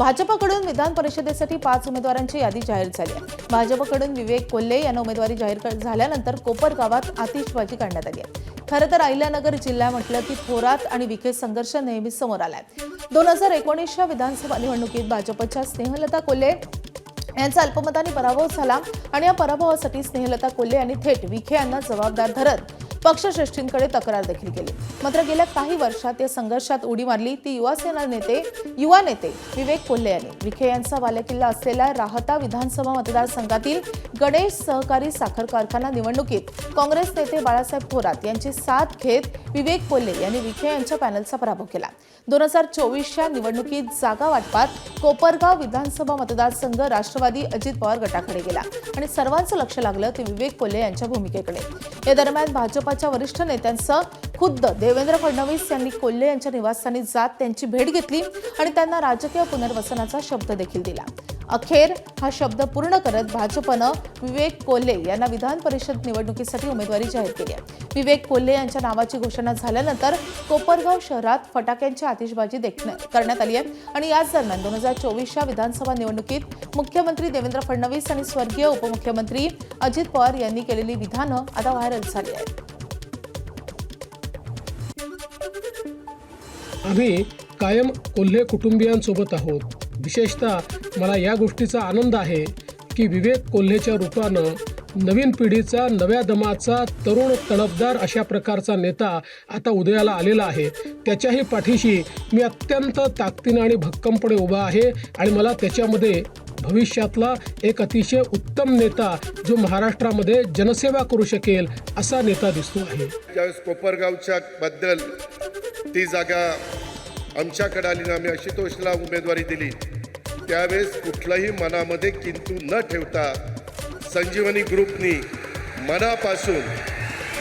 भाजपकडून विधान परिषदेसाठी 5 उमेदवारांची यादी जाहीर झाली आहे। भाजपकडून विवेक कोल्हे यांना उमेदवारी जाहीर झाल्यानंतर कोपर गावात आतिषबाजी काढण्यात आली आहे। खरं तर अहिल्यानगर जिल्हा म्हटलं की थोरात आणि विखे संघर्ष नेहमीच समोर आलाय। 2019च्या विधानसभा निवडणुकीत भाजपच्या स्नेहलता कोल्हे यांचा अल्पमताने पराभव झाला आणि या पराभवासाठी स्नेहलता कोल्हे यांनी थेट विखे यांना जबाबदार धरत पक्षश्रेष्ठींकडे तक्रार देखील केली। मात्र गेल्या काही वर्षात या संघर्षात उडी मारली ती युवा नेते विवेक कोल्हे यांनी। विखे यांचा बालेकिल्ला असलेल्या राहता विधानसभा मतदारसंघातील गणेश सहकारी साखर कारखाना निवडणुकीत काँग्रेस नेते बाळासाहेब थोरात यांची साथ घेत विवेक कोल्हे यांनी विखे यांच्या पॅनलचा पराभव केला। 2024च्या निवडणुकीत जागा वाटपात कोपरगाव विधानसभा मतदारसंघ राष्ट्रवादी अजित पवार गटाकडे गेला आणि सर्वांचं लक्ष लागलं ते विवेक कोल्हे यांच्या भूमिकेकडे। या दरम्यान भाजपच्या वरिष्ठ नेत्यांसह खुद्द देवेंद्र फडणवीस यांनी कोल्हे यांच्या निवासस्थानी जात त्यांची भेट घेतली आणि त्यांना राजकीय पुनर्वसनाचा शब्द देखील दिला। अखेर हा शब्द पूर्ण करत भाजपनं विवेक कोल्हे यांना विधान परिषद निवडणुकीसाठी उमेदवारी जाहीर केली आहे। विवेक कोल्हे यांच्या नावाची घोषणा झाल्यानंतर कोपरगाव शहरात फटाक्यांची आतिषबाजी करण्यात आली आहे आणि याच दरम्यान 2024च्या विधानसभा निवडणुकीत मुख्यमंत्री देवेंद्र फडणवीस आणि स्वर्गीय उपमुख्यमंत्री अजित पवार यांनी केलेली विधानं आता व्हायरल झाली आहेत। आम्ही कायम कोल्हे कुटुंबियांसोबत आहोत। विशेषतः मला या गोष्टीचा आनंद आहे की विवेक कोल्हेच्या रूपानं नवीन पिढीचा, नव्या दमाचा, तरुण तडफदार अशा प्रकारचा नेता आता उदयाला आलेला आहे। त्याच्याही पाठीशी मी अत्यंत ताकदीने आणि भक्कमपणे उभा आहे आणि मला त्याच्यामध्ये भविष्यातला एक अतिशय उत्तम नेता जो महाराष्ट्रामध्ये जनसेवा करू शकेल असा नेता दिसतो आहे। ज्यावेळेस कोपरगावच्या बद्दल ती जागा आमच्याकडे आली ना, आम्ही आशुतोषला उमेदवारी दिली, त्यावेळेस कुठलाही मनामध्ये किंतु न ठेवता संजीवनी ग्रुपनी मनापासून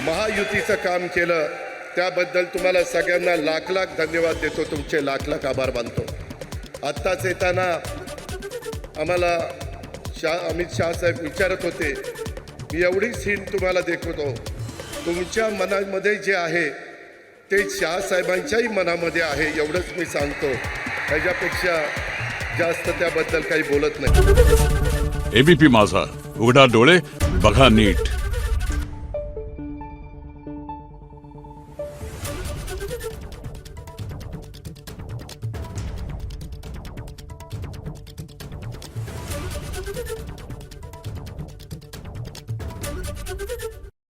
महायुतीचं काम केलं। त्याबद्दल तुम्हाला सगळ्यांना लाख लाख धन्यवाद देतो, तुमचे लाख लाख आभार मानतो। आत्ताच येताना आम्हाला अमित शाह साहेब विचारत होते, मी एवढीच हिंट तुम्हाला देखवतो, तुमच्या मनामध्ये जे आहे ते शहासाहेबांच्याही मनामध्ये आहे, एवढंच मी सांगतो। त्याच्यापेक्षा जास्त त्याबद्दल काही बोलत नाही। एबीपी माझा, उघडा डोळे बघा नीट।